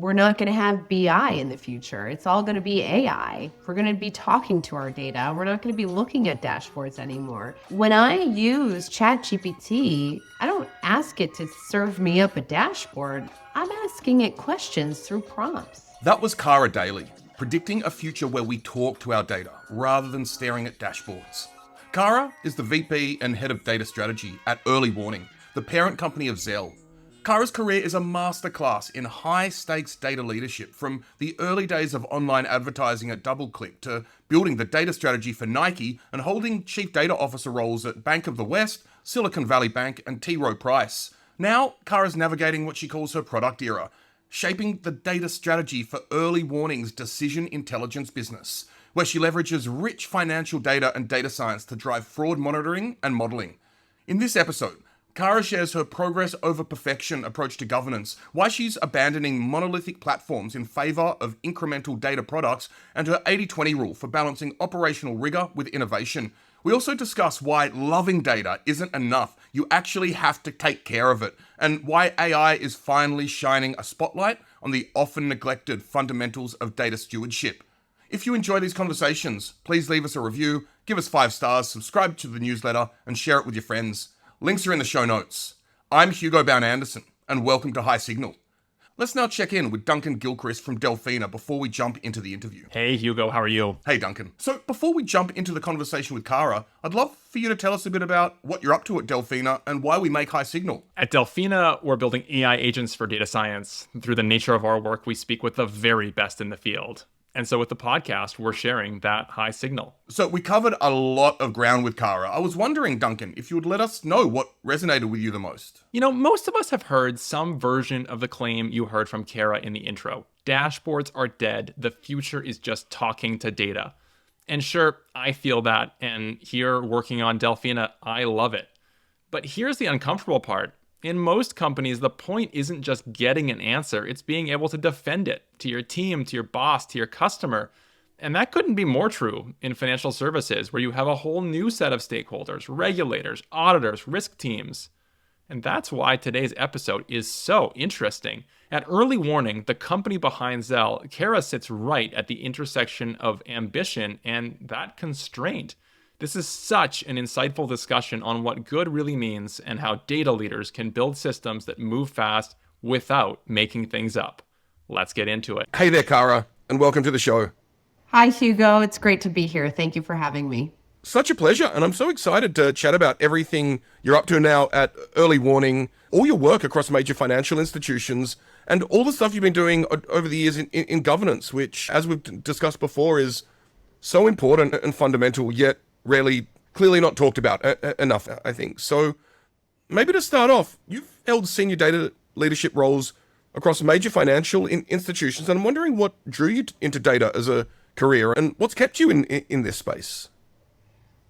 we're not going to have BI in the future. It's all going to be AI. We're going to be talking to our data. We're not going to be looking at dashboards anymore. When I use ChatGPT, I don't ask it to serve me up a dashboard. I'm asking it questions through prompts. That was Cara Dailey, predicting a future where we talk to our data rather than staring at dashboards. Cara is the VP and Head of Data Strategy at Early Warning, the parent company of Zelle. Cara's career is a masterclass in high-stakes data leadership, from the early days of online advertising at DoubleClick to building the data strategy for Nike and holding chief data officer roles at Bank of the West, Silicon Valley Bank, and Rowe Price. Now, Cara's navigating what she calls her product era, shaping the data strategy for Early Warning's decision intelligence business, where she leverages rich financial data and data science to drive fraud monitoring and modeling. In this episode, Cara shares her progress over perfection approach to governance, why she's abandoning monolithic platforms in favor of incremental data products, and her 80-20 rule for balancing operational rigor with innovation. We also discuss why loving data isn't enough. You actually have to take care of it, and why AI is finally shining a spotlight on the often neglected fundamentals of data stewardship. If you enjoy these conversations, please leave us a review, give us 5 stars, subscribe to the newsletter, and share it with your friends. Links are in the show notes. I'm Hugo Bown-Anderson, and welcome to High Signal. Let's now check in with Duncan Gilchrist from Delphina before we jump into the interview. Hey Hugo, how are you? Hey Duncan. So before we jump into the conversation with Cara, I'd love for you to tell us a bit about what you're up to at Delphina and why we make High Signal. At Delphina, we're building AI agents for data science. Through the nature of our work, we speak with the very best in the field. And so with the podcast, we're sharing that high signal. So we covered a lot of ground with Cara. I was wondering, Duncan, if you would let us know what resonated with you the most. You know, most of us have heard some version of the claim you heard from Cara in the intro. Dashboards are dead. The future is just talking to data. And sure, I feel that. And here, working on Delphina, I love it. But here's the uncomfortable part. In most companies, the point isn't just getting an answer, it's being able to defend it to your team, to your boss, to your customer. And that couldn't be more true in financial services, where you have a whole new set of stakeholders, regulators, auditors, risk teams. And that's why today's episode is so interesting. At Early Warning, the company behind Zelle, Cara sits right at the intersection of ambition and that constraint. This is such an insightful discussion on what good really means and how data leaders can build systems that move fast without making things up. Let's get into it. Hey there, Cara, and welcome to the show. Hi, Hugo. It's great to be here. Thank you for having me. Such a pleasure, and I'm so excited to chat about everything you're up to now at Early Warning, all your work across major financial institutions, and all the stuff you've been doing over the years in governance, which, as we've discussed before, is so important and fundamental, yet clearly not talked about enough, I think. So maybe to start off, you've held senior data leadership roles across major financial institutions, and I'm wondering what drew you into data as a career and what's kept you in this space.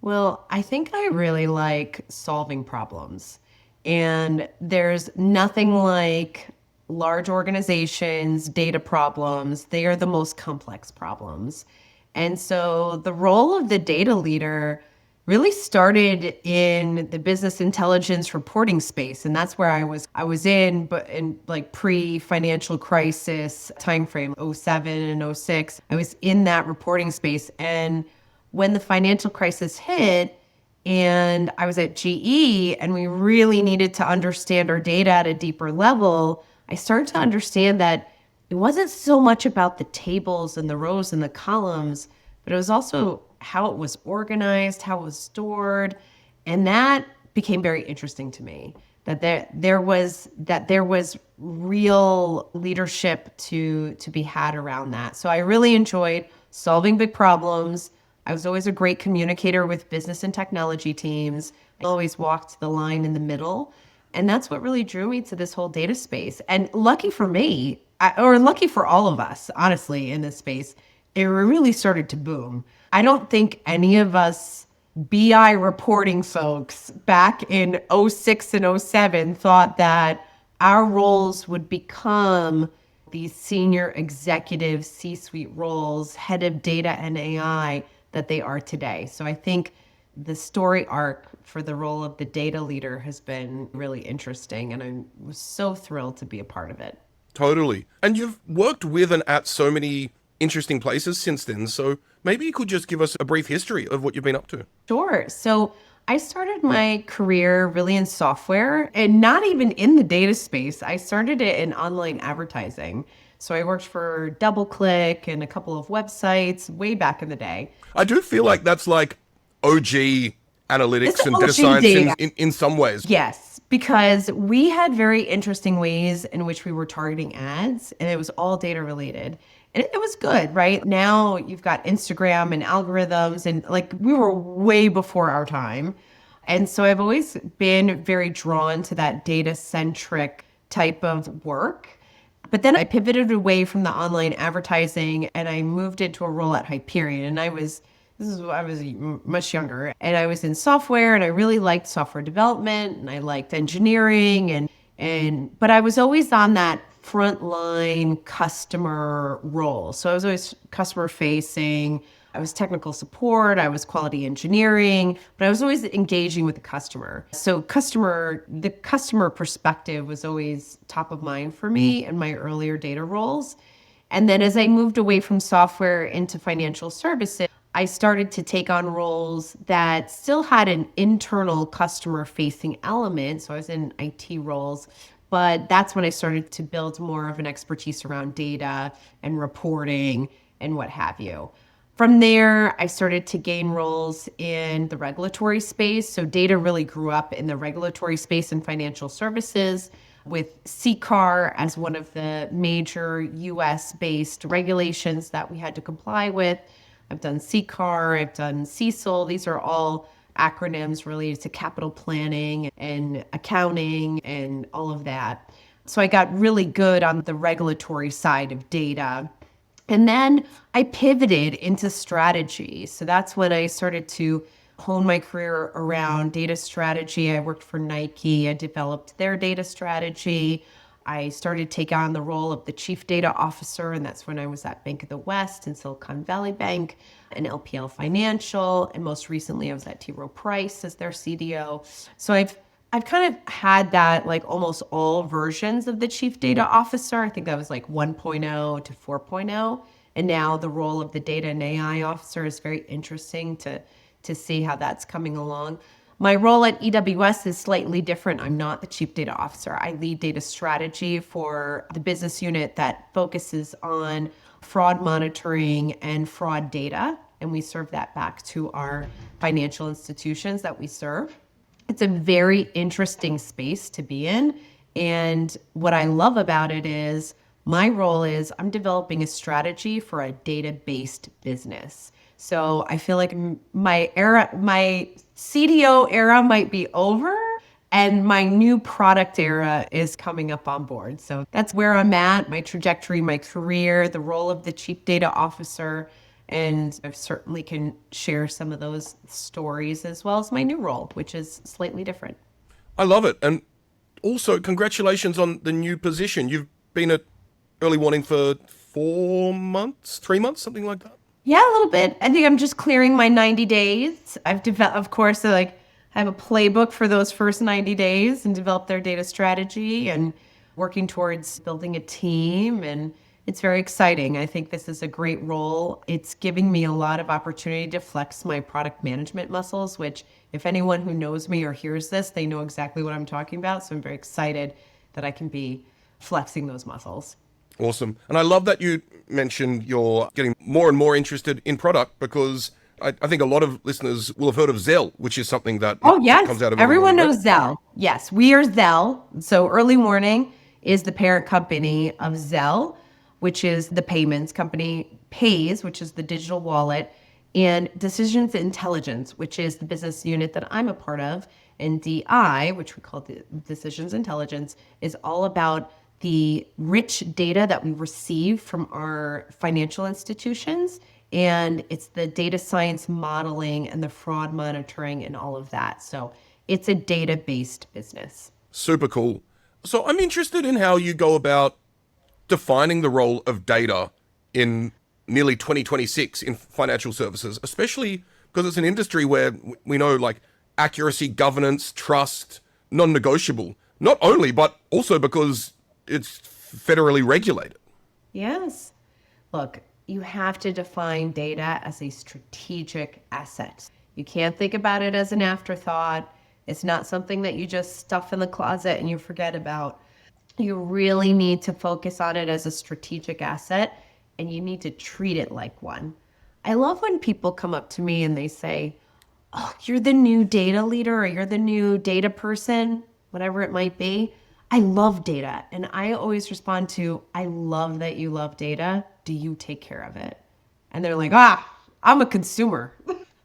Well, I think I really like solving problems. And there's nothing like large organizations, data problems. They are the most complex problems. And so the role of the data leader really started in the business intelligence reporting space. And that's where I was in, but in like pre-financial crisis timeframe, 07 and 06, I was in that reporting space. And when the financial crisis hit and I was at GE and we really needed to understand our data at a deeper level, I started to understand that it wasn't so much about the tables and the rows and the columns, but it was also how it was organized, how it was stored. And that became very interesting to me, that there was real leadership to be had around that. So I really enjoyed solving big problems. I was always a great communicator with business and technology teams. I always walked the line in the middle. And that's what really drew me to this whole data space. And lucky for me, or lucky for all of us, honestly, in this space, it really started to boom. I don't think any of us BI reporting folks back in 06 and 07 thought that our roles would become these senior executive C-suite roles, head of data and AI, that they are today. So I think the story arc for the role of the data leader has been really interesting, and I was so thrilled to be a part of it. Totally. And you've worked with and at so many interesting places since then. So maybe you could just give us a brief history of what you've been up to. Sure. So I started my career really in software and not even in the data space. I started it in online advertising. So I worked for DoubleClick and a couple of websites way back in the day. I do feel like that's like OG It's analytics and OG data science data. in some ways. Yes, because we had very interesting ways in which we were targeting ads, and it was all data related. And it was good, right? Now you've got Instagram and algorithms, and like we were way before our time. And so I've always been very drawn to that data centric type of work. But then I pivoted away from the online advertising and I moved into a role at Hyperion. And I was much younger and I was in software and I really liked software development and I liked engineering but I was always on that frontline customer role. So I was always customer facing. I was technical support, I was quality engineering, but I was always engaging with the customer. So the customer perspective was always top of mind for me in my earlier data roles. And then as I moved away from software into financial services, I started to take on roles that still had an internal customer facing element. So I was in IT roles, but that's when I started to build more of an expertise around data and reporting and what have you. From there, I started to gain roles in the regulatory space. So data really grew up in the regulatory space in financial services with CCAR as one of the major US-based regulations that we had to comply with. I've done CCAR, I've done CECL. These are all acronyms related to capital planning and accounting and all of that. So I got really good on the regulatory side of data. And then I pivoted into strategy. So that's when I started to hone my career around data strategy. I worked for Nike. I developed their data strategy. I started to take on the role of the chief data officer, and that's when I was at Bank of the West and Silicon Valley Bank and LPL Financial. And most recently, I was at Rowe Price as their CDO. So I've kind of had that like almost all versions of the chief data officer. I think that was like 1.0 to 4.0. And now the role of the data and AI officer is very interesting to see how that's coming along. My role at EWS is slightly different. I'm not the chief data officer. I lead data strategy for the business unit that focuses on fraud monitoring and fraud data. And we serve that back to our financial institutions that we serve. It's a very interesting space to be in. And what I love about it is my role is I'm developing a strategy for a data-based business. So I feel like my CDO era might be over and my new product era is coming up on board. So that's where I'm at, my trajectory, my career, the role of the chief data officer. And I certainly can share some of those stories as well as my new role, which is slightly different. I love it. And also, congratulations on the new position. You've been at Early Warning for 4 months, 3 months, something like that. Yeah, a little bit. I think I'm just clearing my 90 days. I've developed, of course, I have a playbook for those first 90 days and develop their data strategy and working towards building a team. And it's very exciting. I think this is a great role. It's giving me a lot of opportunity to flex my product management muscles, which if anyone who knows me or hears this, they know exactly what I'm talking about. So I'm very excited that I can be flexing those muscles. Awesome. And I love that you mentioned you're getting more and more interested in product because I think a lot of listeners will have heard of Zelle, which is something that yes. comes out of Everyone Early Warning, knows Zelle. Yes, we are Zelle. So Early Warning is the parent company of Zelle, which is the payments company, Pays, which is the digital wallet, and Decisions Intelligence, which is the business unit that I'm a part of, and DI, which we call the Decisions Intelligence, is all about the rich data that we receive from our financial institutions. And it's the data science modeling and the fraud monitoring and all of that. So it's a data-based business. Super cool. So I'm interested in how you go about defining the role of data in nearly 2026 in financial services, especially because it's an industry where we know like accuracy, governance, trust, non-negotiable. Not only, but also because it's federally regulated. Yes. Look, you have to define data as a strategic asset. You can't think about it as an afterthought. It's not something that you just stuff in the closet and you forget about. You really need to focus on it as a strategic asset, and you need to treat it like one. I love when people come up to me and they say, "Oh, you're the new data leader or you're the new data person," whatever it might be. I love data. And I always respond to, "I love that you love data. Do you take care of it?" And they're like, I'm a consumer.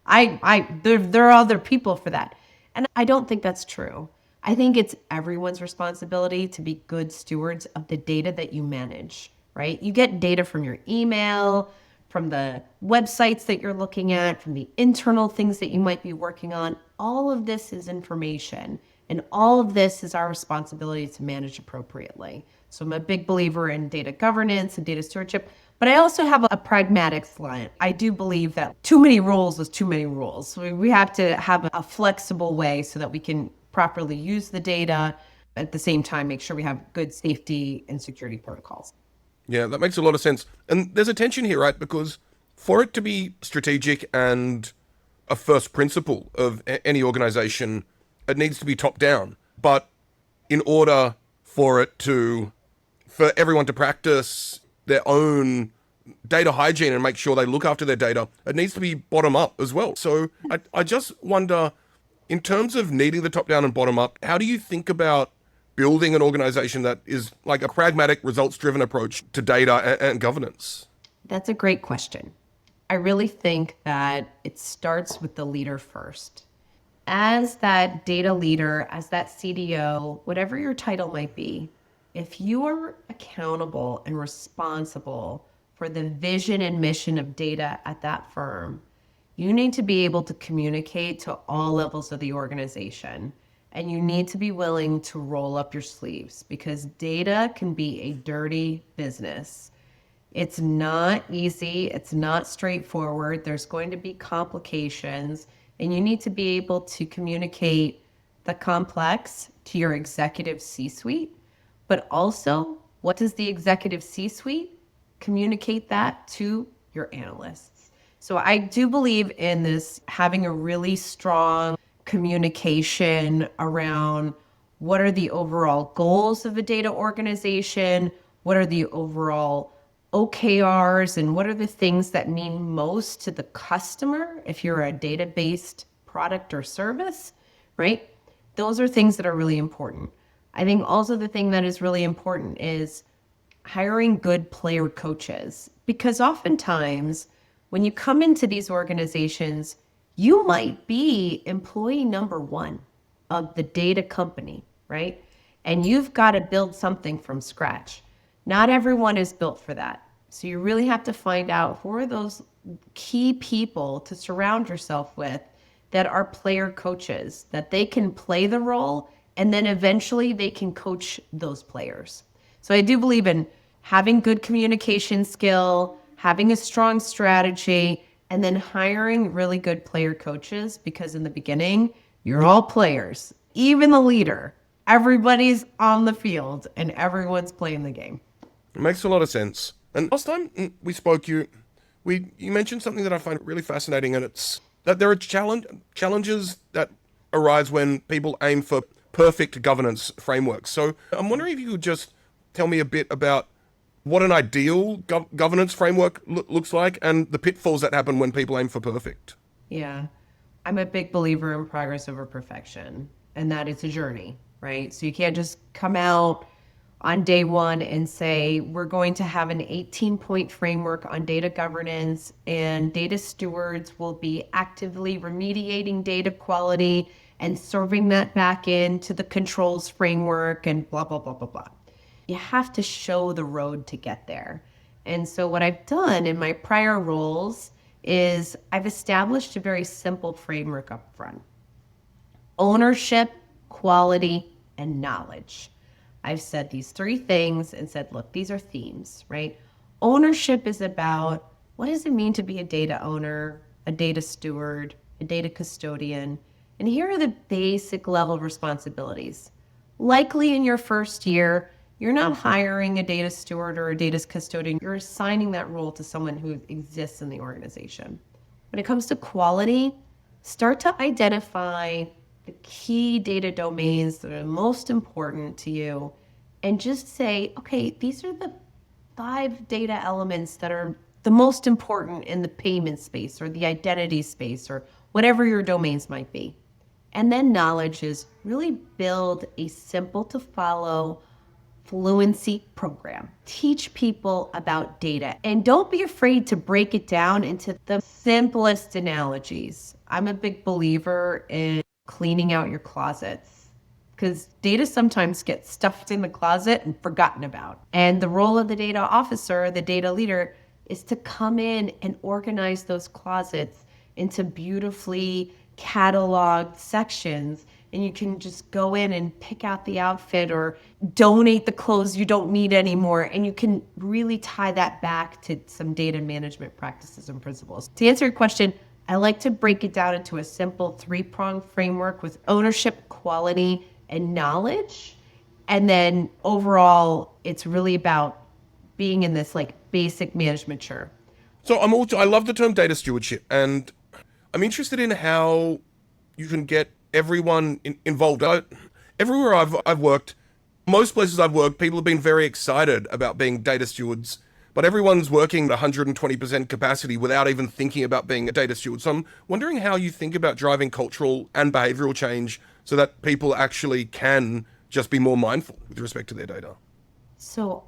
There are other people for that. And I don't think that's true. I think it's everyone's responsibility to be good stewards of the data that you manage, right? You get data from your email, from the websites that you're looking at, from the internal things that you might be working on. All of this is information, and all of this is our responsibility to manage appropriately. So I'm a big believer in data governance and data stewardship, but I also have a pragmatic slant. I do believe that too many rules is too many rules. So we have to have a flexible way so that we can properly use the data, at the same time make sure we have good safety and security protocols. Yeah, that makes a lot of sense. And there's a tension here, right? Because for it to be strategic and a first principle of any organization, it needs to be top down. But in order for everyone to practice their own data hygiene and make sure they look after their data, it needs to be bottom up as well. So I just wonder, in terms of needing the top down and bottom up, how do you think about building an organization that is like a pragmatic, results-driven approach to data and governance? That's a great question. I really think that it starts with the leader first. As that data leader, as that CDO, whatever your title might be, if you are accountable and responsible for the vision and mission of data at that firm, you need to be able to communicate to all levels of the organization. And you need to be willing to roll up your sleeves, because data can be a dirty business. It's not easy. It's not straightforward. There's going to be complications, and you need to be able to communicate the complex to your executive C-suite, but also, what does the executive C-suite communicate that to your analysts? So I do believe in this, having a really strong communication around what are the overall goals of a data organization, what are the overall OKRs, and what are the things that mean most to the customer if you're a data-based product or service, right? Those are things that are really important. I think also the thing that is really important is hiring good player coaches, because oftentimes when you come into these organizations, you might be employee number one of the data company, right? And you've got to build something from scratch. Not everyone is built for that. So you really have to find out who are those key people to surround yourself with that are player coaches, that they can play the role, and then eventually they can coach those players. So I do believe in having good communication skill, having a strong strategy, and then hiring really good player coaches, because in the beginning, you're all players. Even the leader, everybody's on the field and everyone's playing the game. It makes a lot of sense. And last time we spoke, you mentioned something that I find really fascinating, and it's that there are challenges that arise when people aim for perfect governance frameworks. So I'm wondering if you could just tell me a bit about what an ideal governance framework looks like, and the pitfalls that happen when people aim for perfect. Yeah. I'm a big believer in progress over perfection, and that it's a journey, right? So you can't just come out on day one and say, we're going to have an 18-point framework on data governance, and data stewards will be actively remediating data quality and serving that back into the controls framework and blah, blah, blah, blah, blah. You have to show the road to get there. And so what I've done in my prior roles is I've established a very simple framework up front: ownership, quality, and knowledge. I've said these three things and said, look, these are themes, right? Ownership is about, what does it mean to be a data owner, a data steward, a data custodian? And here are the basic level responsibilities. Likely in your first year, You're not hiring a data steward or a data custodian. You're assigning that role to someone who exists in the organization. When it comes to quality, start to identify the key data domains that are most important to you and just say, okay, these are the 5 data elements that are the most important in the payment space or the identity space or whatever your domains might be. And then knowledge is really build a simple to follow fluency program. Teach people about data and don't be afraid to break it down into the simplest analogies. I'm a big believer in cleaning out your closets because data sometimes gets stuffed in the closet and forgotten about. And the role of the data officer, the data leader, is to come in and organize those closets into beautifully cataloged sections. And you can just go in and pick out the outfit or donate the clothes you don't need anymore. And you can really tie that back to some data management practices and principles. To answer your question, I like to break it down into a simple 3-pronged framework with ownership, quality, and knowledge. And then overall, it's really about being in this like basic management chore. So I love the term data stewardship, and I'm interested in how you can get everyone involved. Everywhere I've worked, most places I've worked, people have been very excited about being data stewards, but everyone's working at 120% capacity without even thinking about being a data steward. So I'm wondering how you think about driving cultural and behavioral change so that people actually can just be more mindful with respect to their data. So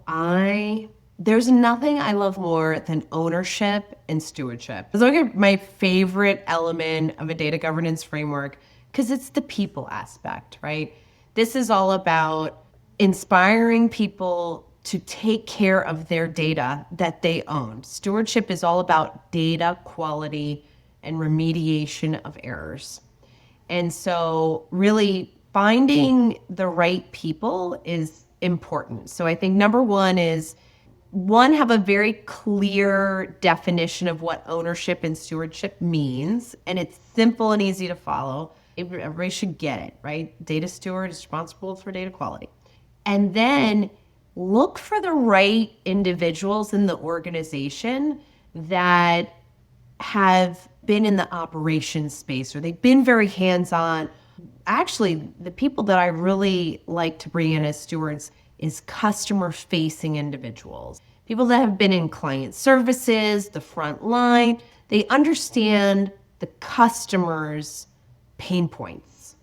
there's nothing I love more than ownership and stewardship. Those are my favorite element of a data governance framework because it's the people aspect, right? This is all about inspiring people to take care of their data that they own. Stewardship is all about data quality and remediation of errors. And so really finding the right people is important. So I think number one is have a very clear definition of what ownership and stewardship means. And it's simple and easy to follow. Everybody should get it, right? Data steward is responsible for data quality. And then look for the right individuals in the organization that have been in the operations space or they've been very hands-on. Actually, the people that I really like to bring in as stewards is customer-facing individuals. People that have been in client services, the front line. They understand the customer's pain points.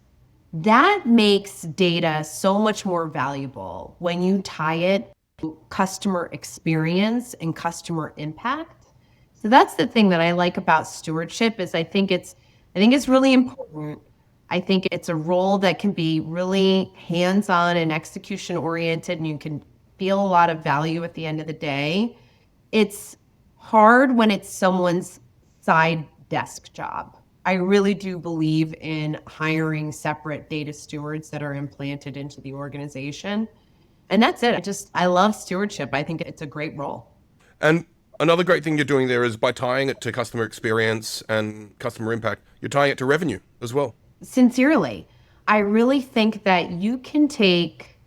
That makes data so much more valuable when you tie it to customer experience and customer impact. So that's the thing that I like about stewardship is I think it's really important. I think it's a role that can be really hands-on and execution oriented and you can feel a lot of value at the end of the day. It's hard when it's someone's side desk job. I really do believe in hiring separate data stewards that are implanted into the organization. And that's it. I love stewardship. I think it's a great role. And another great thing you're doing there is by tying it to customer experience and customer impact, you're tying it to revenue as well. Sincerely, I really think that you can take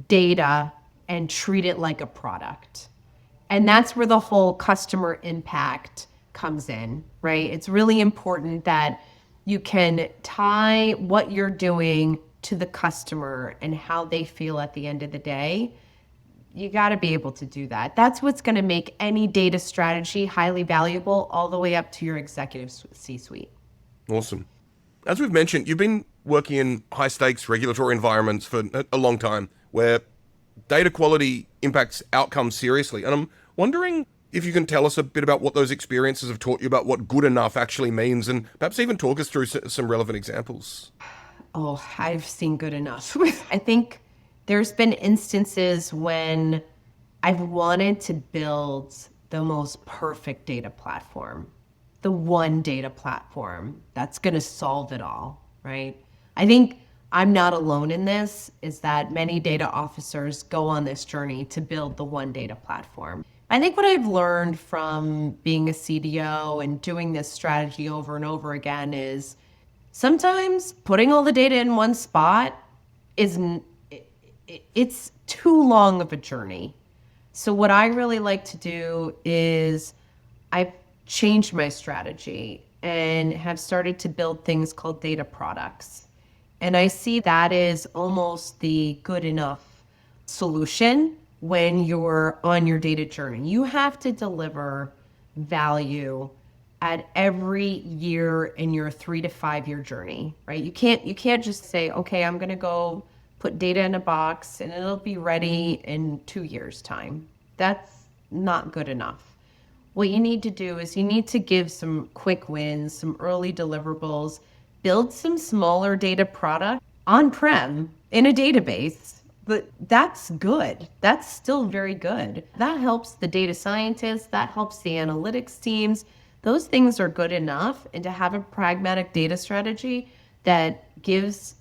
data and treat it like a product. And that's where the whole customer impact comes in, right? It's really important that you can tie what you're doing to the customer and how they feel at the end of the day. You got to be able to do that. That's what's going to make any data strategy highly valuable all the way up to your executive C-suite. Awesome. As we've mentioned, you've been working in high-stakes regulatory environments for a long time where data quality impacts outcomes seriously. And I'm wondering if you can tell us a bit about what those experiences have taught you about what good enough actually means and perhaps even talk us through some relevant examples. Oh, I've seen good enough. I think there's been instances when I've wanted to build the most perfect data platform, the one data platform that's going to solve it all, right? I think I'm not alone in this, is that many data officers go on this journey to build the one data platform. I think what I've learned from being a CDO and doing this strategy over and over again is sometimes putting all the data in one spot it's too long of a journey. So what I really like to do is I've changed my strategy and have started to build things called data products. And I see that is almost the good enough solution when you're on your data journey. You have to deliver value at every year in your 3 to 5 year journey, right? You can't just say, okay, I'm going to go put data in a box and it'll be ready in 2 years time. That's not good enough. What you need to do is you need to give some quick wins, some early deliverables, build some smaller data product on-prem in a database. But that's good. That's still very good. That helps the data scientists, that helps the analytics teams. Those things are good enough. And to have a pragmatic data strategy that gives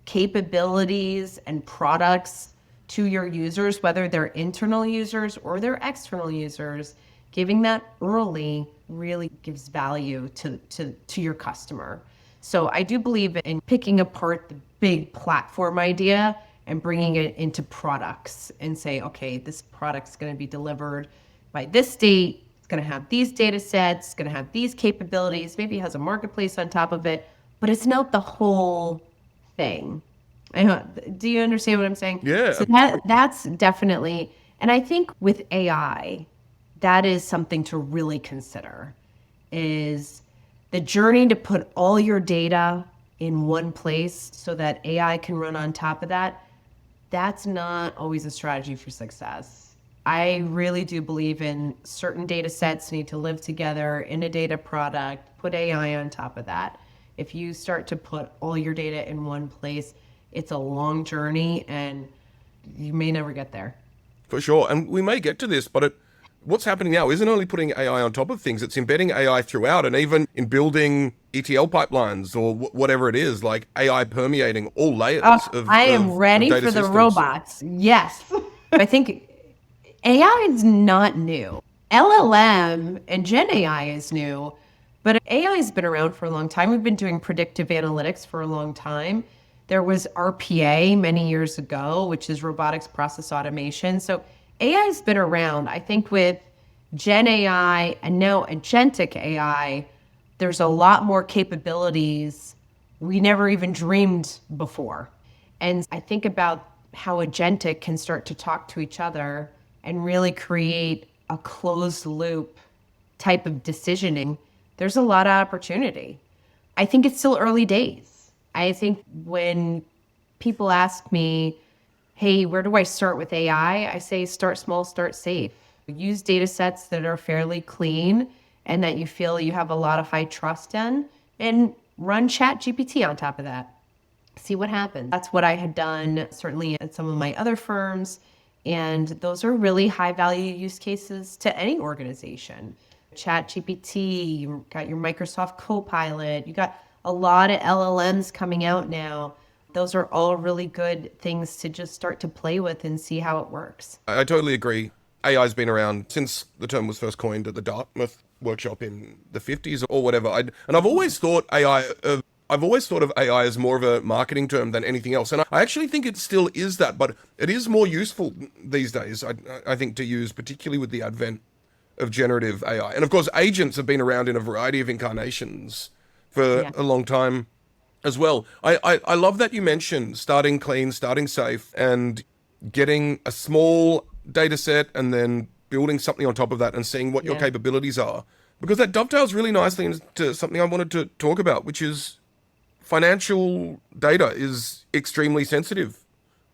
capabilities and products to your users, whether they're internal users or they're external users, giving that early really gives value to your customer. So I do believe in picking apart the big platform idea and bringing it into products and say, okay, this product's going to be delivered by this date. It's going to have these data sets, it's going to have these capabilities. Maybe it has a marketplace on top of it, but it's not the whole thing. Do you understand what I'm saying? Yeah. So that's definitely, and I think with AI, that is something to really consider, is the journey to put all your data in one place so that AI can run on top of that. That's not always a strategy for success. I really do believe in certain data sets need to live together in a data product, put AI on top of that. If you start to put all your data in one place, it's a long journey and you may never get there. For sure. And we may get to this, but what's happening now isn't only putting AI on top of things, it's embedding AI throughout, and even in building ETL pipelines or whatever it is, like AI permeating all layers I am ready data for the systems. robots. Yes. I think AI is not new. LLM and Gen AI is new, but AI has been around for a long time. We've been doing predictive analytics for a long time. There was RPA many years ago, which is robotics process automation. So AI has been around. I think with Gen AI and now agentic AI, there's a lot more capabilities we never even dreamed before. And I think about how agentic can start to talk to each other and really create a closed loop type of decisioning. There's a lot of opportunity. I think it's still early days. I think when people ask me, hey, where do I start with AI? I say start small, start safe. Use data sets that are fairly clean and that you feel you have a lot of high trust in, and run ChatGPT on top of that. See what happens. That's what I had done, certainly at some of my other firms. And those are really high value use cases to any organization. ChatGPT, you got your Microsoft Copilot, you got a lot of LLMs coming out now. Those are all really good things to just start to play with and see how it works. I totally agree. AI's been around since the term was first coined at the Dartmouth workshop in the 50s or whatever. And I've always thought of AI as more of a marketing term than anything else. And I actually think it still is that, but it is more useful these days, I think, to use, particularly with the advent of generative AI. And of course, agents have been around in a variety of incarnations for a long time as well. I love that you mentioned starting clean, starting safe, and getting a small data set and then building something on top of that and seeing what your capabilities are. Because that dovetails really nicely into something I wanted to talk about, which is financial data is extremely sensitive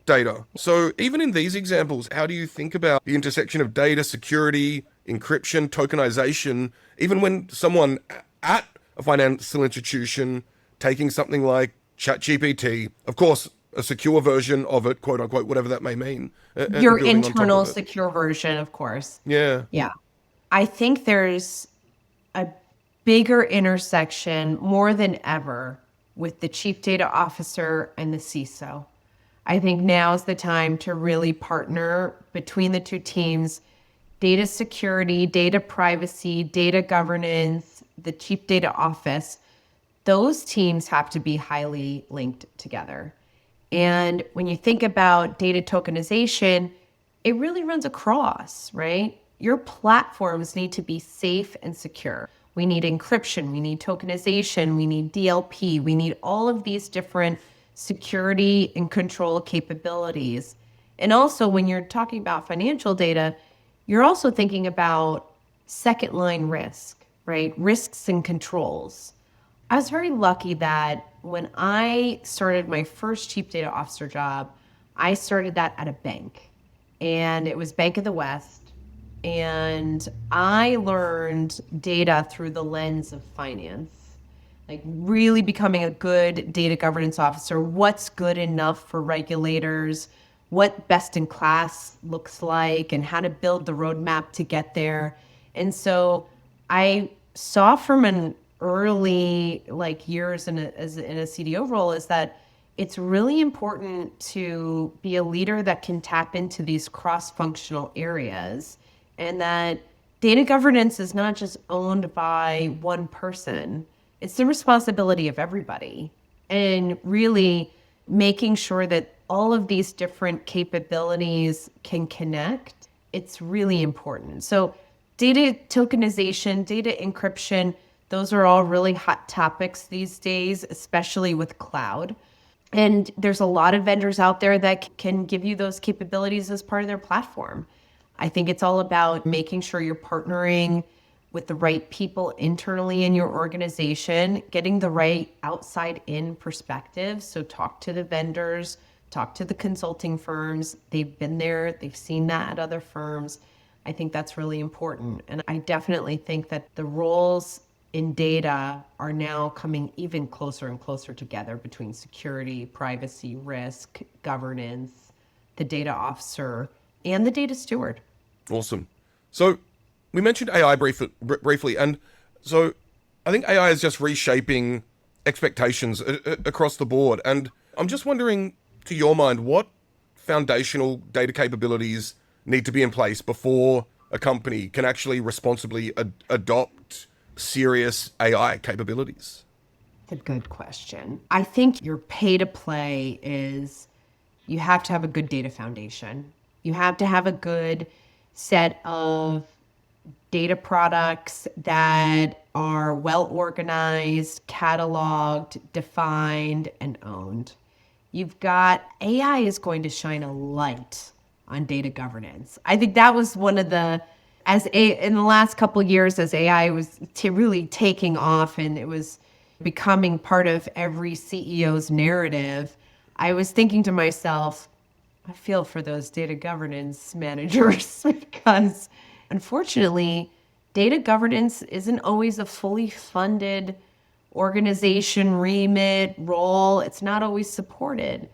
data. So even in these examples, how do you think about the intersection of data security, encryption, tokenization, even when someone at a financial institution taking something like ChatGPT, of course, a secure version of it, quote unquote, whatever that may mean. Your internal secure version, of course. Yeah. Yeah. I think there's a bigger intersection more than ever with the chief data officer and the CISO. I think now's the time to really partner between the two teams, data security, data privacy, data governance, the chief data office. Those teams have to be highly linked together. And when you think about data tokenization, it really runs across, right? Your platforms need to be safe and secure. We need encryption, we need tokenization, we need DLP, we need all of these different security and control capabilities. And also, when you're talking about financial data, you're also thinking about second line risk, right? Risks and controls. I was very lucky that when I started my first chief data officer job, I started that at a bank, and it was Bank of the West. And I learned data through the lens of finance, like really becoming a good data governance officer. What's good enough for regulators, what best in class looks like, and how to build the roadmap to get there. And so I saw from an early years in a CDO role is that it's really important to be a leader that can tap into these cross-functional areas, and that data governance is not just owned by one person. It's the responsibility of everybody. And really making sure that all of these different capabilities can connect, it's really important. So data tokenization, data encryption, those are all really hot topics these days, especially with cloud. And there's a lot of vendors out there that can give you those capabilities as part of their platform. I think it's all about making sure you're partnering with the right people internally in your organization, getting the right outside in perspective. So talk to the vendors, talk to the consulting firms. They've been there, they've seen that at other firms. I think that's really important. And I definitely think that the roles in data are now coming even closer and closer together between security, privacy, risk, governance, the data officer, and the data steward. Awesome. So we mentioned AI briefly, and so I think AI is just reshaping expectations across the board. And I'm just wondering, to your mind, what foundational data capabilities need to be in place before a company can actually responsibly adopt serious AI capabilities? That's a good question. I think your pay to play is you have to have a good data foundation. You have to have a good set of data products that are well organized, cataloged, defined, and owned. You've got AI is going to shine a light on data governance. I think that was one of the, in the last couple of years, as AI was really taking off and it was becoming part of every CEO's narrative, I was thinking to myself, I feel for those data governance managers because unfortunately, data governance isn't always a fully funded organization remit role. It's not always supported.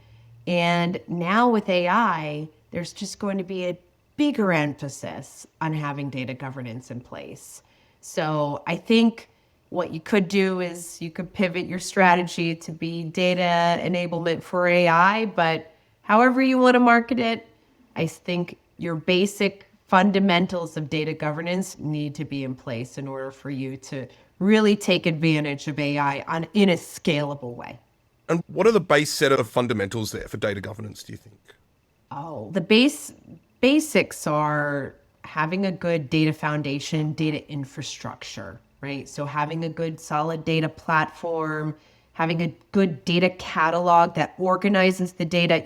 And now with AI, there's just going to be a bigger emphasis on having data governance in place. So I think what you could do is you could pivot your strategy to be data enablement for AI, but however you want to market it, I think your basic fundamentals of data governance need to be in place in order for you to really take advantage of AI in a scalable way. And what are the base set of fundamentals there for data governance, do you think? Oh, the basics are having a good data foundation, data infrastructure, right? So having a good solid data platform, having a good data catalog that organizes the data.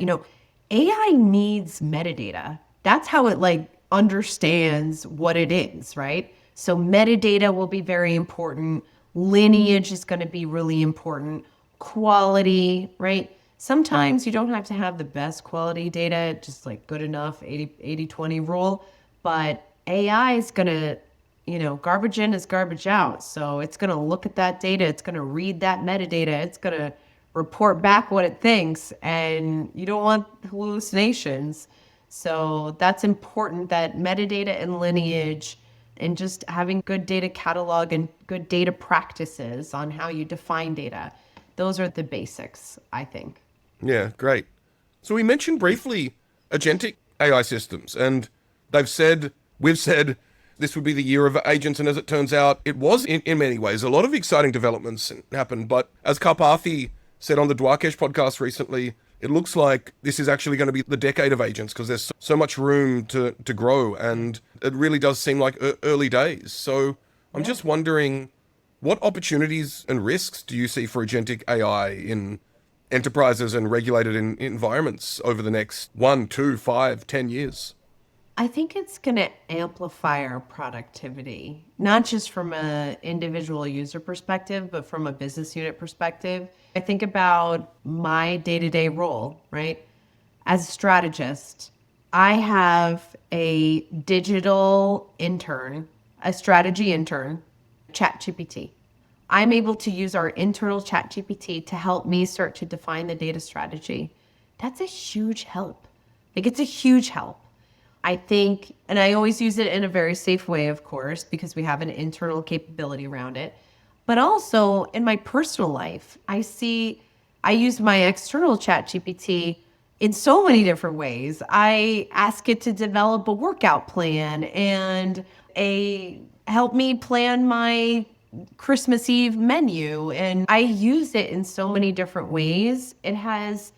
AI needs metadata. That's how it understands what it is, right? So metadata will be very important. Lineage is going to be really important. Quality, right? Sometimes you don't have to have the best quality data, just good enough, 80-20 rule. But AI is going to, garbage in is garbage out. So it's going to look at that data. It's going to read that metadata. It's going to report back what it thinks. And you don't want hallucinations. So that's important, that metadata and lineage and just having good data catalog and good data practices on how you define data. Those are the basics, I think. Yeah, great. So we mentioned briefly agentic AI systems, and we've said this would be the year of agents, and as it turns out, it was in many ways. A lot of exciting developments happened, but as Karpathy said on the Dwarkesh podcast recently, it looks like this is actually going to be the decade of agents because there's so much room to grow, and it really does seem like early days. So I'm just wondering, what opportunities and risks do you see for agentic AI in enterprises and regulated environments over the next 1, 2, 5, 10 years? I think it's going to amplify our productivity, not just from an individual user perspective, but from a business unit perspective. I think about my day-to-day role, right? As a strategist, I have a digital intern, a strategy intern, ChatGPT. I'm able to use our internal ChatGPT to help me start to define the data strategy. That's a huge help. Like, it's a huge help. I think, and I always use it in a very safe way, of course, because we have an internal capability around it. But also in my personal life, I use my external chat GPT in so many different ways. I ask it to develop a workout plan and help me plan my Christmas Eve menu. And I use it in so many different ways. It has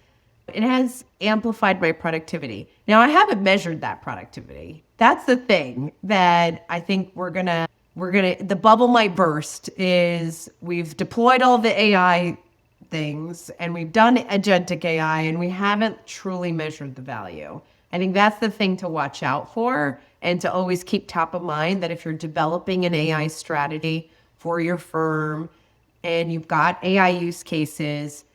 amplified my productivity. Now, I haven't measured that productivity. That's the thing that I think the bubble might burst is we've deployed all the AI things and we've done agentic AI and we haven't truly measured the value. I think that's the thing to watch out for and to always keep top of mind, that if you're developing an AI strategy for your firm and you've got AI use cases,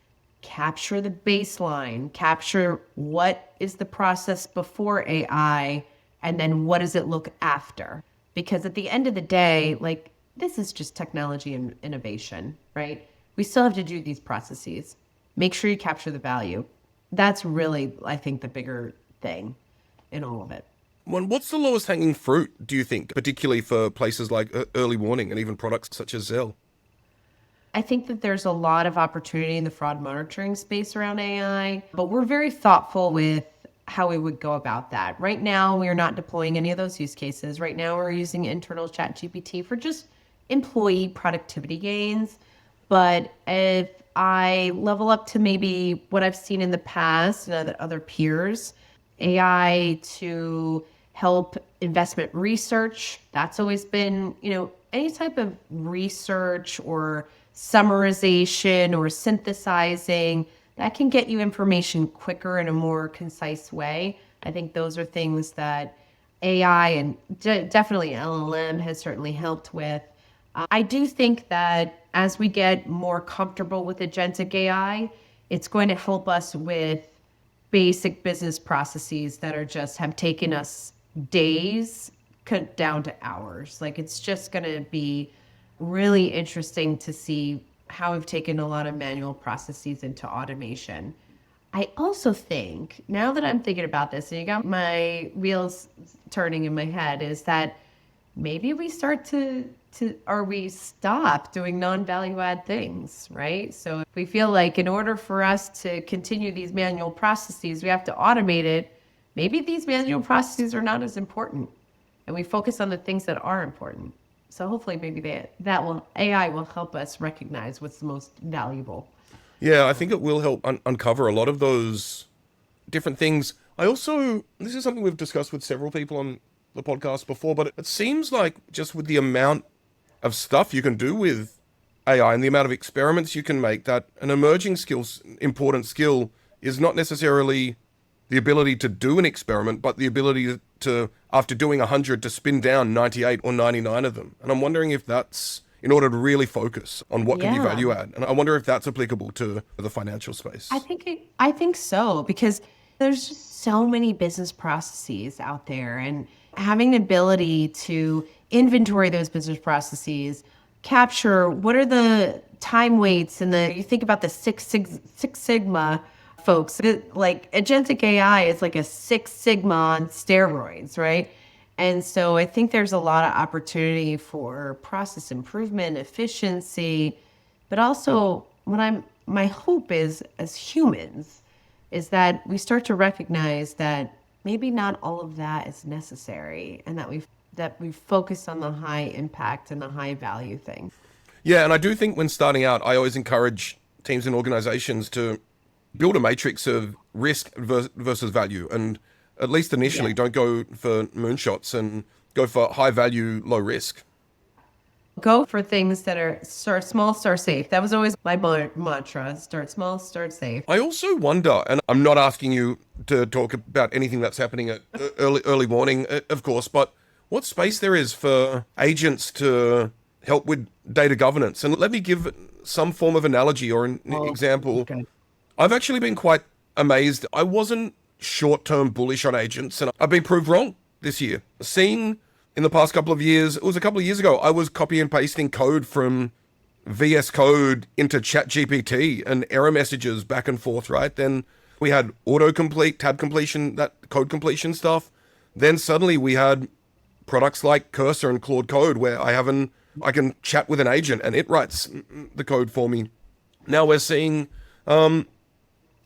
capture the baseline, capture what is the process before AI, and then what does it look after? Because at the end of the day, like, this is just technology and innovation, right? We still have to do these processes. Make sure you capture the value. That's really, I think, the bigger thing in all of it. Well, what's the lowest hanging fruit, do you think, particularly for places like early warning and even products such as Zelle? I think that there's a lot of opportunity in the fraud monitoring space around AI, but we're very thoughtful with how we would go about that. Right now, we are not deploying any of those use cases. Right now, we're using internal ChatGPT for just employee productivity gains. But if I level up to maybe what I've seen in the past and other peers, AI to help investment research, that's always been, any type of research or summarization or synthesizing that can get you information quicker in a more concise way. I think those are things that AI and definitely LLM has certainly helped with. I do think that as we get more comfortable with agentic AI, it's going to help us with basic business processes that have taken us days cut down to hours. Like, it's just going to be really interesting to see how we've taken a lot of manual processes into automation. I also think, now that I'm thinking about this, and you got my wheels turning in my head, is that maybe we start we stop doing non-value add things, right? So if we feel like in order for us to continue these manual processes, we have to automate it, maybe these manual processes are not as important and we focus on the things that are important. So hopefully maybe AI will help us recognize what's the most valuable. Yeah, I think it will help uncover a lot of those different things. This is something we've discussed with several people on the podcast before, but it seems like just with the amount of stuff you can do with AI and the amount of experiments you can make, that an emerging important skill is not necessarily the ability to do an experiment, but the ability to, after doing 100, to spin down 98 or 99 of them. And I'm wondering if that's in order to really focus on what can be value add. And I wonder if that's applicable to the financial space. I think so, because there's just so many business processes out there, and having the ability to inventory those business processes, capture what are the time weights, and you think about the Six Sigma folks, like agentic AI is like a Six Sigma on steroids, right? And so I think there's a lot of opportunity for process improvement, efficiency, but also my hope is, as humans, is that we start to recognize that maybe not all of that is necessary, and that we focus on the high impact and the high value things. Yeah, and I do think when starting out, I always encourage teams and organizations to build a matrix of risk versus value. And at least initially, don't go for moonshots and go for high value, low risk. Go for things that are start small, start safe. That was always my mantra. Start small, start safe. I also wonder, and I'm not asking you to talk about anything that's happening at early morning, of course, but what space there is for agents to help with data governance. And let me give some form of analogy or an example. Okay. I've actually been quite amazed. I wasn't short-term bullish on agents, and I've been proved wrong this year. Seeing in the past couple of years, it was a couple of years ago, I was copy and pasting code from VS Code into ChatGPT and error messages back and forth, right? Then we had autocomplete, tab completion, that code completion stuff. Then suddenly we had products like Cursor and Claude Code where I can chat with an agent and it writes the code for me. Now we're seeing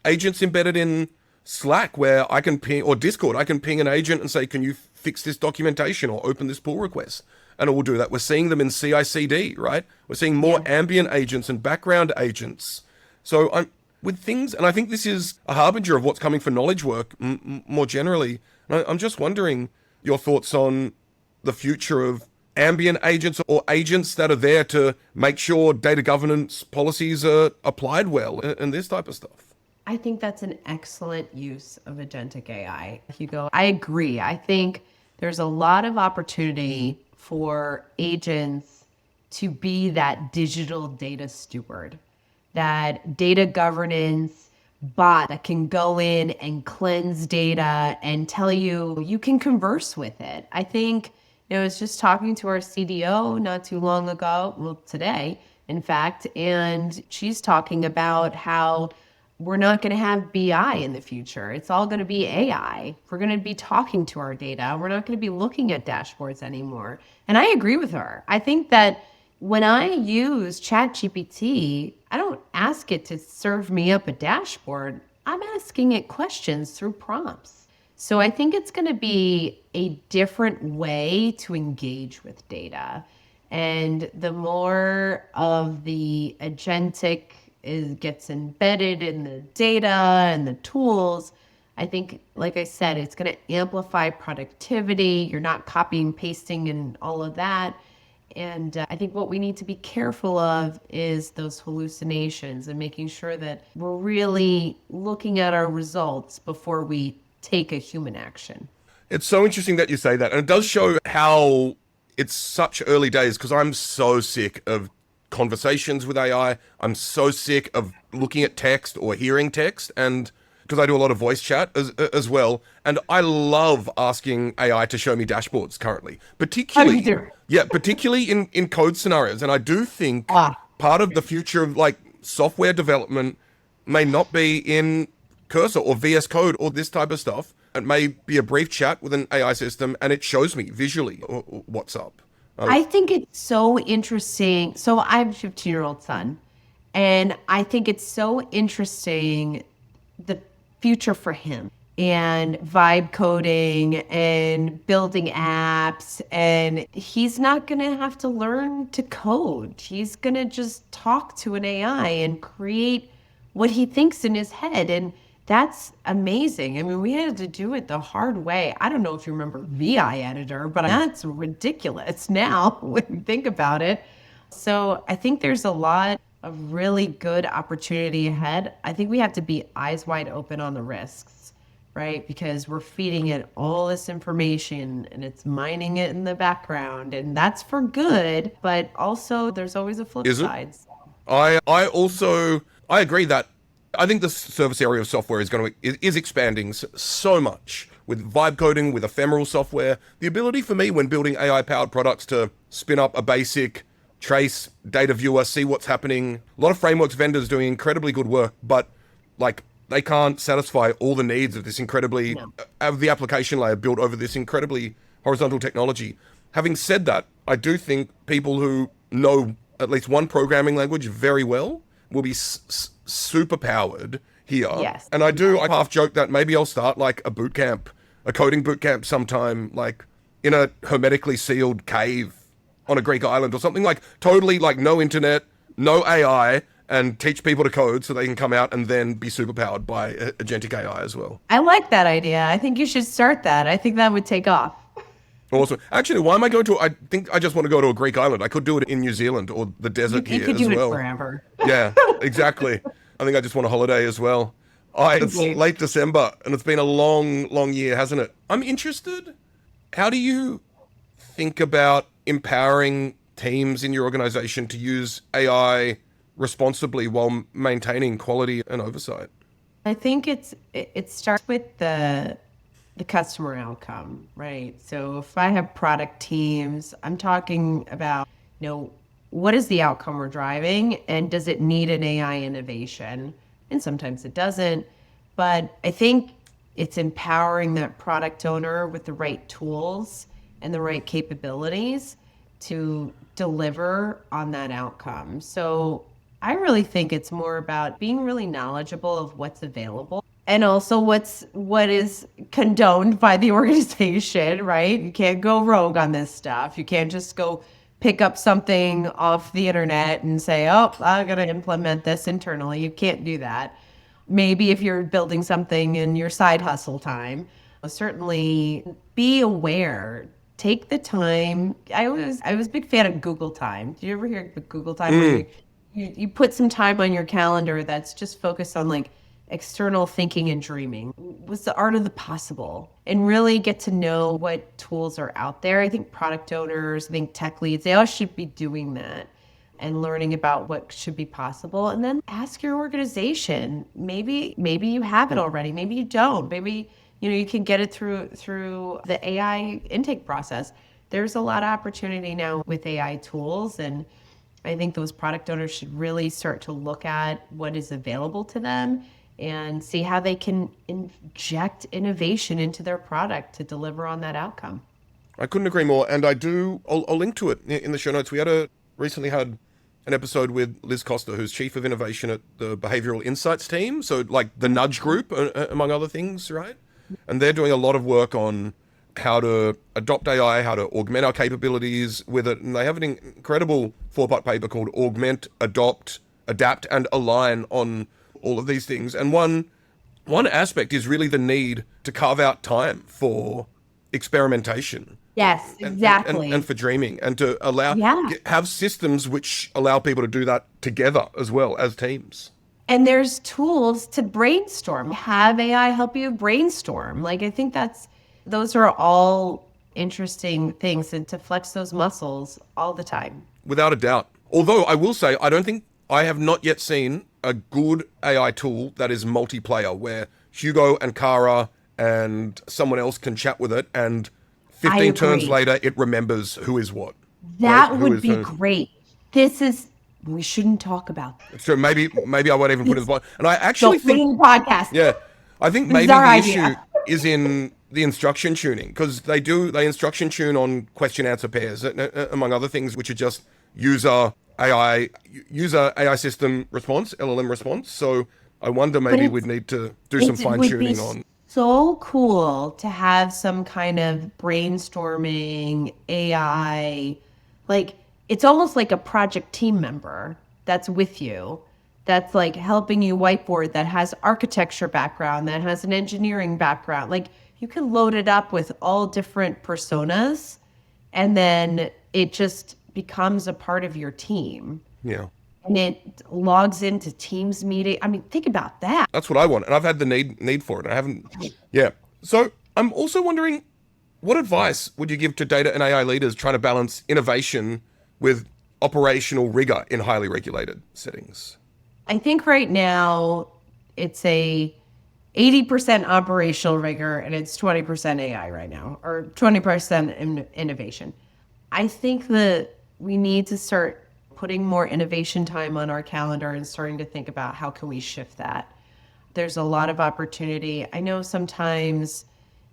agents embedded in Slack where I can ping, or Discord, I can ping an agent and say, can you fix this documentation or open this pull request? And it will do that. We're seeing them in CI/CD, right? We're seeing more ambient agents and background agents. So I'm with things, and I think this is a harbinger of what's coming for knowledge work more generally. I'm just wondering your thoughts on the future of ambient agents or agents that are there to make sure data governance policies are applied well and this type of stuff. I think that's an excellent use of agentic AI, Hugo. I agree. I think there's a lot of opportunity for agents to be that digital data steward, that data governance bot that can go in and cleanse data and tell you, you can converse with it. I think, I was just talking to our CDO not too long ago, well, today, in fact, and she's talking about how we're not going to have BI in the future. It's all going to be AI. We're going to be talking to our data. We're not going to be looking at dashboards anymore. And I agree with her. I think that when I use ChatGPT, I don't ask it to serve me up a dashboard. I'm asking it questions through prompts. So I think it's going to be a different way to engage with data. And the more of the agentic gets embedded in the data and the tools, I think, like I said, it's going to amplify productivity. You're not copying, pasting, and all of that. And I think what we need to be careful of is those hallucinations and making sure that we're really looking at our results before we take a human action. It's so interesting that you say that. And it does show how it's such early days, because I'm so sick of conversations with AI. I'm so sick of looking at text or hearing text, and because I do a lot of voice chat as well, and I love asking AI to show me dashboards currently, particularly in code scenarios. And I do think part of the future of like software development may not be in Cursor or VS Code or this type of stuff. It may be a brief chat with an AI system and it shows me visually what's up. I think it's so interesting. So I have a 15-year-old son, and I think it's so interesting, the future for him and vibe coding and building apps. And he's not going to have to learn to code. He's going to just talk to an AI and create what he thinks in his head. And that's amazing. I mean, we had to do it the hard way. I don't know if you remember VI Editor, but that's ridiculous now when you think about it. So I think there's a lot of really good opportunity ahead. I think we have to be eyes wide open on the risks, right? Because we're feeding it all this information and it's mining it in the background, and that's for good, but also there's always a flip side. I agree that I think the service area of software is expanding so much with vibe coding, with ephemeral software. The ability for me when building AI-powered products to spin up a basic trace data viewer, see what's happening. A lot of frameworks vendors doing incredibly good work, but like they can't satisfy all the needs of this incredibly of the application layer built over this incredibly horizontal technology. Having said that, I do think people who know at least one programming language very well will be super powered here. Yes. And I half joke that maybe I'll start like a boot camp, a coding boot camp sometime, like in a hermetically sealed cave on a Greek island or something, like totally like no internet, no AI, and teach people to code so they can come out and then be superpowered by agentic AI as well. I like that idea. I think you should start that. I think that would take off. Awesome. Actually, why am I going to? I think I just want to go to a Greek island. I could do it in New Zealand or the desert You here could as do it well. forever. Yeah, exactly. I think I just want a holiday as well. It's late December and it's been a long, long year, hasn't it? I'm interested. How do you think about empowering teams in your organization to use AI responsibly while maintaining quality and oversight? I think it starts with the customer outcome, right? So if I have product teams, I'm talking about, what is the outcome we're driving and does it need an AI innovation? And sometimes it doesn't, but I think it's empowering that product owner with the right tools and the right capabilities to deliver on that outcome. So I really think it's more about being really knowledgeable of what's available and also what is condoned by the organization, right? You can't go rogue on this stuff. You can't just go pick up something off the internet and say, "Oh, I'm going to implement this internally." You can't do that. Maybe if you're building something in your side hustle time, certainly be aware. Take the time. I was a big fan of Google Time. Do you ever hear of Google Time? Where you put some time on your calendar that's just focused on like external thinking and dreaming. What's the art of the possible? And really get to know what tools are out there. I think product owners, I think tech leads, they all should be doing that and learning about what should be possible. And then ask your organization. Maybe you have it already. Maybe you don't. Maybe you can get it through the AI intake process. There's a lot of opportunity now with AI tools, and I think those product owners should really start to look at what is available to them and see how they can inject innovation into their product to deliver on that outcome. I couldn't agree more. And I'll link to it in the show notes. We recently had an episode with Liz Costa, who's Chief of Innovation at the Behavioral Insights team. So like the Nudge Group, among other things, right? And they're doing a lot of work on how to adopt AI, how to augment our capabilities with it. And they have an incredible 4-part paper called Augment, Adopt, Adapt, and Align on all of these things. And one aspect is really the need to carve out time for experimentation. Yes, exactly. And for dreaming, and to have systems which allow people to do that together as well as teams. And there's tools to brainstorm. Have AI help you brainstorm. Like, I think those are all interesting things, and to flex those muscles all the time. Without a doubt. Although I will say, I have not yet seen a good AI tool that is multiplayer, where Hugo and Cara and someone else can chat with it, and 15 turns later, it remembers who is what. That would be great. We shouldn't talk about that. So maybe I won't even put it as one. And I actually think podcast. Yeah, I think maybe the issue is in the instruction tuning, because they instruction tune on question answer pairs, among other things, which are just user AI system response, LLM response. So I wonder maybe we'd need to do some fine tuning on. So cool to have some kind of brainstorming AI, like it's almost like a project team member that's with you, that's like helping you whiteboard, that has architecture background, that has an engineering background. Like you can load it up with all different personas, and then it just becomes a part of your team. Yeah. And it logs into Teams meeting. I mean, think about that. That's what I want. And I've had the need for it. I haven't. Yeah. So I'm also wondering, what advice would you give to data and AI leaders trying to balance innovation with operational rigor in highly regulated settings? I think right now it's a 80% operational rigor and it's 20% AI right now, or 20% innovation. I think that we need to start putting more innovation time on our calendar and starting to think about how can we shift that. There's a lot of opportunity. I know sometimes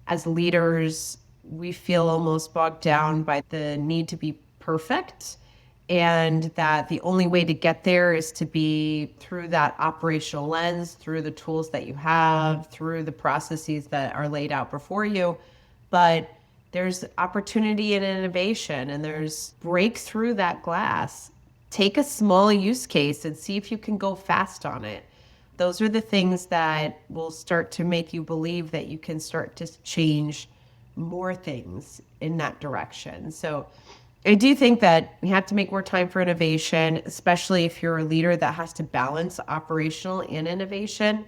as leaders, we feel almost bogged down by the need to be perfect, and that the only way to get there is to be through that operational lens, through the tools that you have, through the processes that are laid out before you. But there's opportunity in innovation, and there's break through that glass. take a small use case and see if you can go fast on it. Those are the things that will start to make you believe that you can start to change more things in that direction. So I do think that we have to make more time for innovation, especially if you're a leader that has to balance operational and innovation.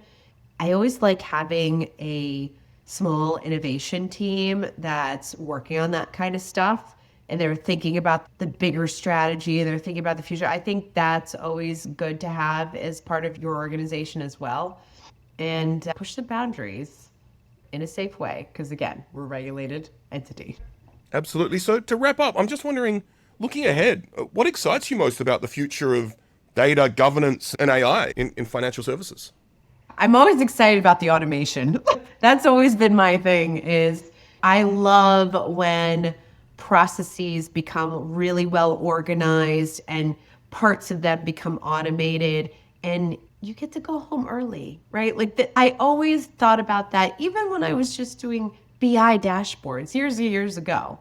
I always like having a small innovation team that's working on that kind of stuff, and they're thinking about the bigger strategy, they're thinking about the future. I think that's always good to have as part of your organization as well. And push the boundaries in a safe way, because again, we're a regulated entity. Absolutely. So to wrap up, I'm just wondering, looking ahead, what excites you most about the future of data governance and AI in financial services? I'm always excited about the automation. That's always been my thing. Is I love when processes become really well organized and parts of them become automated and you get to go home early, right? I always thought about that even when I was just doing BI dashboards years ago.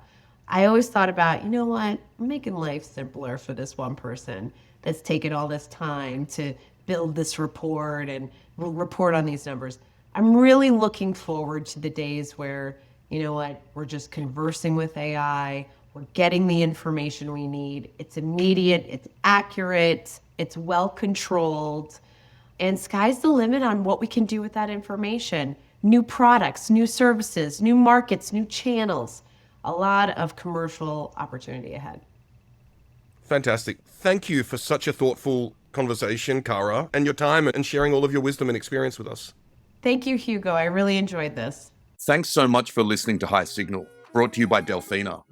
I always thought about, you know what, I'm making life simpler for this one person that's taken all this time to build this report and report on these numbers. I'm really looking forward to the days where, you know what, we're just conversing with AI, we're getting the information we need, it's immediate, it's accurate, it's well controlled, and sky's the limit on what we can do with that information. New products, new services, new markets, new channels, a lot of commercial opportunity ahead. Fantastic. Thank you for such a thoughtful conversation, Cara, and your time and sharing all of your wisdom and experience with us. Thank you, Hugo. I really enjoyed this. Thanks so much for listening to High Signal, brought to you by Delphina.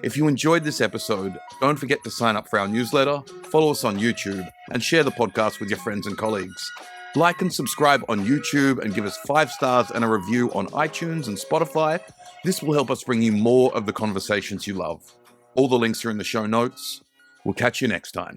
If you enjoyed this episode, don't forget to sign up for our newsletter, follow us on YouTube, and share the podcast with your friends and colleagues. Like and subscribe on YouTube and give us 5 stars and a review on iTunes and Spotify. This will help us bring you more of the conversations you love. All the links are in the show notes. We'll catch you next time.